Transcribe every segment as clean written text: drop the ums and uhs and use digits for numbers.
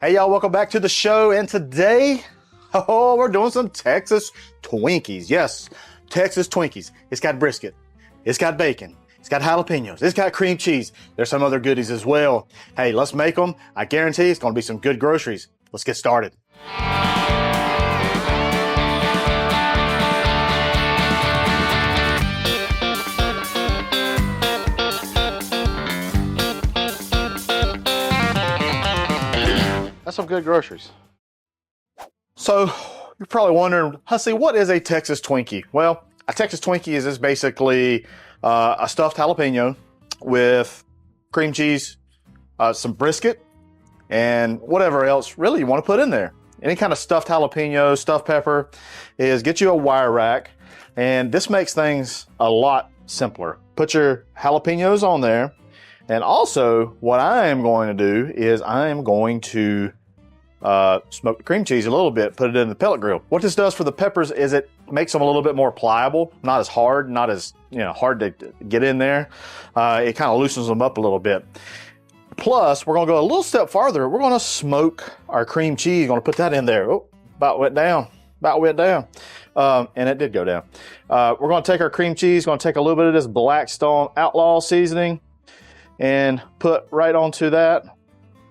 Hey y'all, welcome back to the show. And today, we're doing some Texas Twinkies. Yes, Texas Twinkies. It's got brisket, it's got bacon, it's got jalapenos, it's got cream cheese. There's some other goodies as well. Hey, let's make them. I guarantee it's gonna be some good groceries. Let's get started. That's some good groceries. So you're probably wondering, Hussey, what is a Texas Twinkie? Well, a Texas Twinkie is just basically a stuffed jalapeno with cream cheese, some brisket, and whatever else really you want to put in there. Any kind of stuffed jalapeno, stuffed pepper, is get you a wire rack, and this makes things a lot simpler. Put your jalapenos on there, and also what I am going to do is I am going to smoke the cream cheese a little bit, put it in the pellet grill. What this does for the peppers is it makes them a little bit more pliable, not as hard, not as hard to get in there. It kind of loosens them up a little bit. Plus, we're gonna go a little step farther. We're gonna smoke our cream cheese. Gonna put that in there. Oh, about went down. And it did go down. We're gonna take our cream cheese, gonna take a little bit of this Blackstone Outlaw seasoning and put right onto that.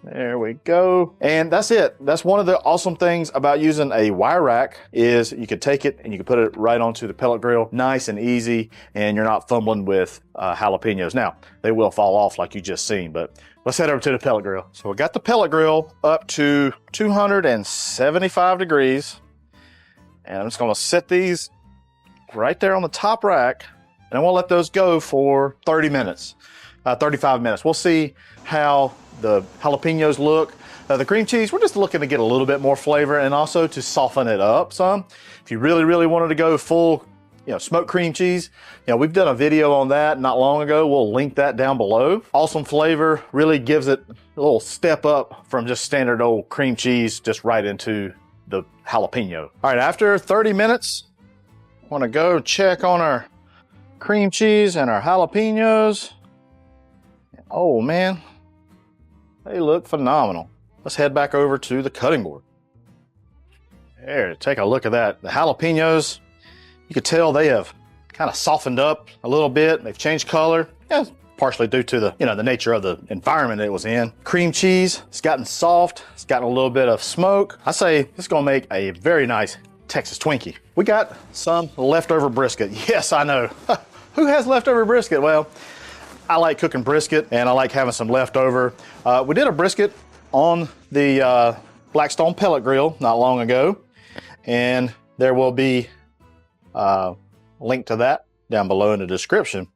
There we go. And that's it. That's one of the awesome things about using a wire rack is you could take it and you can put it right onto the pellet grill. Nice and easy, and you're not fumbling with jalapenos. Now, they will fall off like you just seen, but let's head over to the pellet grill. So we got the pellet grill up to 275 degrees. And I'm just gonna set these right there on the top rack, and I'm gonna let those go for 30 minutes, 35 minutes. We'll see how the jalapenos look. The cream cheese, we're just looking to get a little bit more flavor and also to soften it up some. If you really wanted to go full, smoked cream cheese, we've done a video on that not long ago. We'll link that down below. Awesome flavor, really gives it a little step up from just standard old cream cheese just right into the jalapeno. All right, after 30 minutes, I want to go check on our cream cheese and our jalapenos. Oh man, they look phenomenal. Let's head back over to the cutting board. There, take a look at that. The jalapenos, you could tell they have kind of softened up a little bit. They've changed color. Yeah, partially due to the, the nature of the environment it was in. Cream cheese, it's gotten soft. It's gotten a little bit of smoke. I say this is gonna make a very nice Texas Twinkie. We got some leftover brisket. Yes, I know. Who has leftover brisket? Well, I like cooking brisket and I like having some leftover. We did a brisket on the Blackstone Pellet Grill not long ago, and there will be a link to that down below in the description.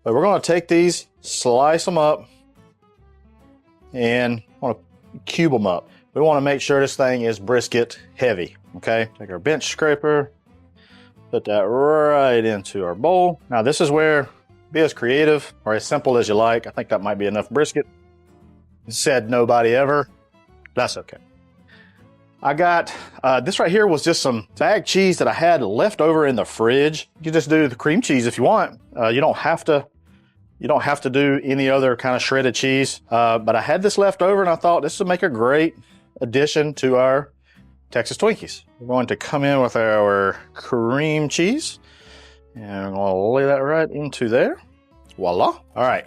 But we're going to take these, slice them up, and want to cube them up. We want to make sure this thing is brisket heavy. Okay, take our bench scraper, put that right into our bowl. Now this is where be as creative or as simple as you like. I think that might be enough brisket. Said nobody ever. That's okay. I got, this right here was just some bagged cheese that I had left over in the fridge. You can just do the cream cheese if you want. You don't have to do any other kind of shredded cheese. But I had this left over and I thought this would make a great addition to our Texas Twinkies. We're going to come in with our cream cheese. And I'm going to lay that right into there. Voila. All right.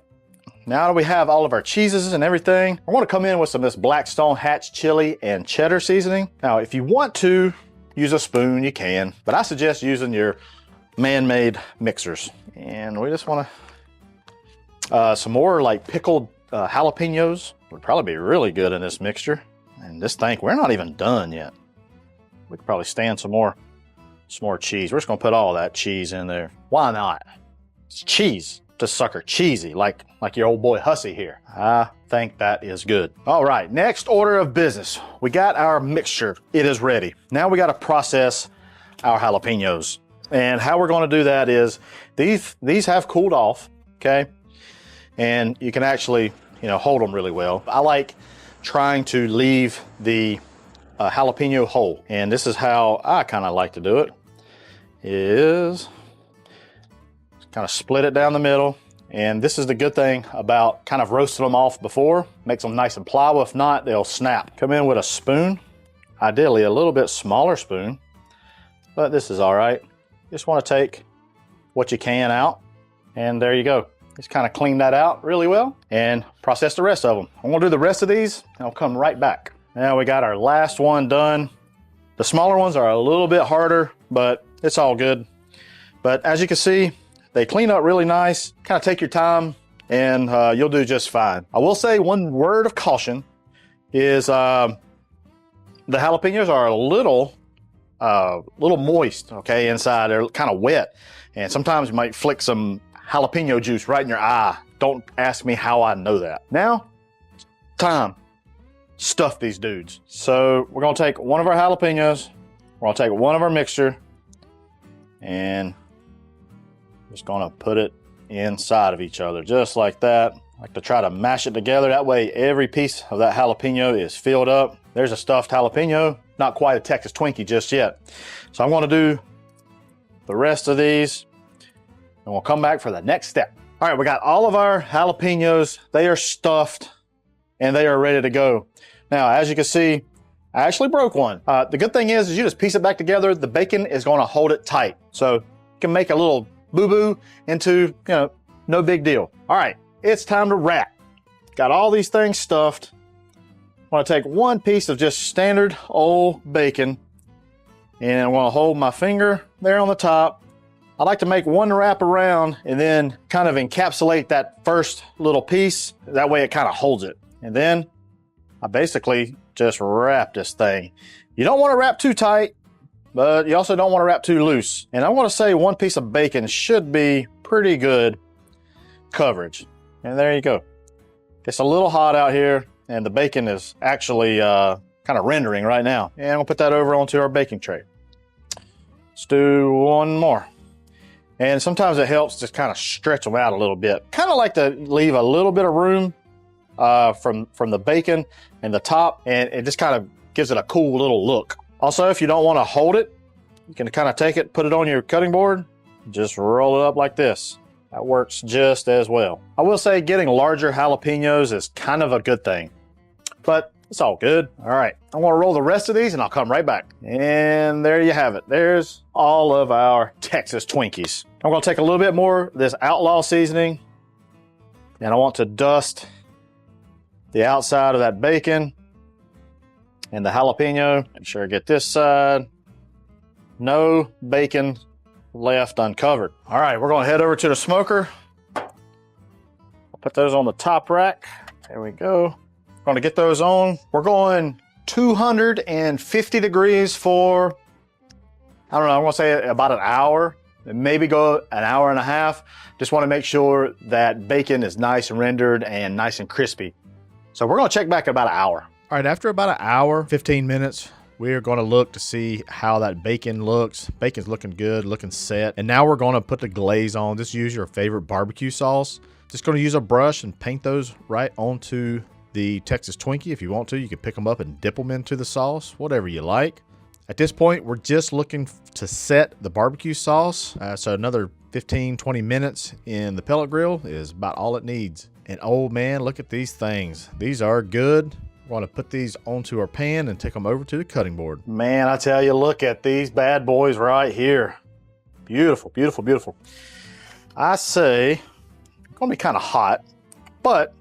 Now that we have all of our cheeses and everything, I want to come in with some of this Blackstone Hatch chili and cheddar seasoning. Now, if you want to use a spoon, you can, but I suggest using your man-made mixers. And we just want to, some more like pickled jalapenos would probably be really good in this mixture. And this thing, we're not even done yet. We could probably stand some more cheese. We're just gonna put all that cheese in there. Why not? It's cheese. Just sucker cheesy, like your old boy Hussey here. I think that is good. All right, next order of business. We got our mixture. It is ready. Now we got to process our jalapenos. And how we're going to do that is these have cooled off, okay? And you can actually, hold them really well. I like trying to leave the jalapeno whole. And this is how I kind of like to do it, is kind of split it down the middle And this is the good thing about kind of roasting them off before. Makes them nice and pliable. If not, they'll snap. Come in with a spoon, ideally a little bit smaller spoon, but this is all right. Just want to take what you can out, and there you go. Just kind of clean that out really well and process the rest of them. I'm gonna do the rest of these and I'll come right back. Now we got our last one done. The smaller ones are a little bit harder, but it's all good. But as you can see, they clean up really nice. Kind of take your time and you'll do just fine. I will say one word of caution is the jalapenos are a little moist, okay, inside. They're kind of wet. And sometimes you might flick some jalapeno juice right in your eye. Don't ask me how I know that. Now, time. Stuff these dudes. So we're gonna take one of our jalapenos, we're gonna take one of our mixture, and just gonna put it inside of each other, just like that. I like to try to mash it together. That way every piece of that jalapeno is filled up. There's a stuffed jalapeno. Not quite a Texas Twinkie just yet. So I'm gonna do the rest of these, and we'll come back for the next step. All right, we got all of our jalapenos. They are stuffed and they are ready to go. Now, as you can see, I actually broke one. The good thing is you just piece it back together. The bacon is gonna hold it tight. So you can make a little boo-boo into, no big deal. All right, it's time to wrap. Got all these things stuffed. I'm gonna take one piece of just standard old bacon, and I'm gonna hold my finger there on the top. I like to make one wrap around and then kind of encapsulate that first little piece. That way it kind of holds it. And then I basically just wrap this thing. You don't want to wrap too tight, but you also don't want to wrap too loose. And I want to say one piece of bacon should be pretty good coverage. And there you go. It's a little hot out here, and the bacon is actually kind of rendering right now. And we'll put that over onto our baking tray. Let's do one more. And sometimes it helps just kind of stretch them out a little bit. Kind of like to leave a little bit of room from the bacon and the top, and it just kind of gives it a cool little look. Also, if you don't want to hold it, you can kind of take it, put it on your cutting board, just roll it up like this. That works just as well. I will say getting larger jalapenos is kind of a good thing, but it's all good. All right, I'm gonna roll the rest of these and I'll come right back. And there you have it. There's all of our Texas Twinkies. I'm gonna take a little bit more of this Outlaw seasoning, and I want to dust the outside of that bacon and the jalapeno. Make sure I get this side. No bacon left uncovered. All right, we're gonna head over to the smoker. I'll put those on the top rack. There we go. Gonna get those on. We're going 250 degrees for, I don't know, I'm gonna say about an hour, maybe go an hour and a half. Just wanna make sure that bacon is nice and rendered and nice and crispy. So we're gonna check back in about an hour. All right, after about an hour, 15 minutes, we're gonna look to see how that bacon looks. Bacon's looking good, looking set. And now we're gonna put the glaze on. Just use your favorite barbecue sauce. Just gonna use a brush and paint those right onto the Texas Twinkie. If you want to, you can pick them up and dip them into the sauce, whatever you like. At this point, we're just looking to set the barbecue sauce. So another 15, 20 minutes in the pellet grill is about all it needs. And oh man, look at these things. These are good. We're gonna put these onto our pan and take them over to the cutting board. Man, I tell you, look at these bad boys right here. Beautiful, beautiful, beautiful. I say, it's gonna be kind of hot, but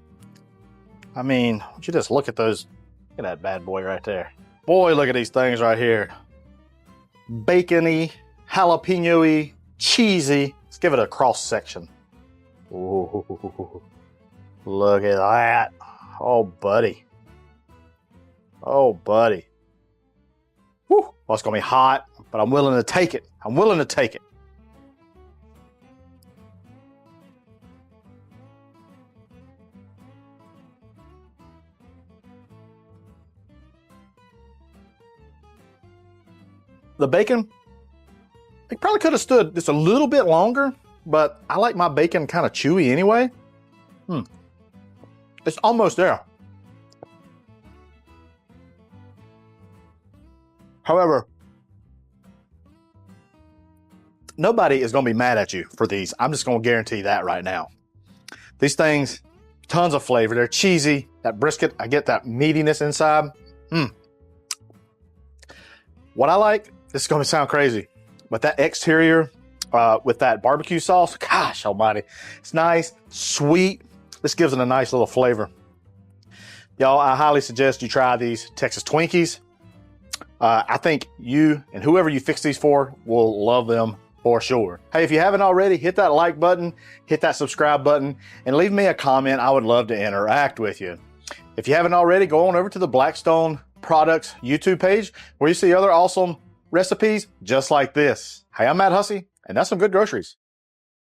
I mean, would you just look at those, look at that bad boy right there. Boy, look at these things right here. Bacony, jalapeno-y, cheesy. Let's give it a cross section. Ooh, look at that. Oh, buddy. Oh, buddy. Woo. Well, it's gonna be hot, but I'm willing to take it. I'm willing to take it. The bacon, it probably could have stood just a little bit longer, but I like my bacon kind of chewy anyway. It's almost there. However, nobody is going to be mad at you for these. I'm just going to guarantee that right now. These things, tons of flavor. They're cheesy. That brisket, I get that meatiness inside. What I like, this is gonna sound crazy, but that exterior with that barbecue sauce, gosh almighty. It's nice, sweet. This gives it a nice little flavor. Y'all, I highly suggest you try these Texas Twinkies. I think you and whoever you fix these for will love them for sure. Hey, if you haven't already, hit that like button, hit that subscribe button, and leave me a comment. I would love to interact with you. If you haven't already, go on over to the Blackstone Products YouTube page where you see other awesome recipes just like this. Hey, I'm Matt Hussey, and that's some good groceries.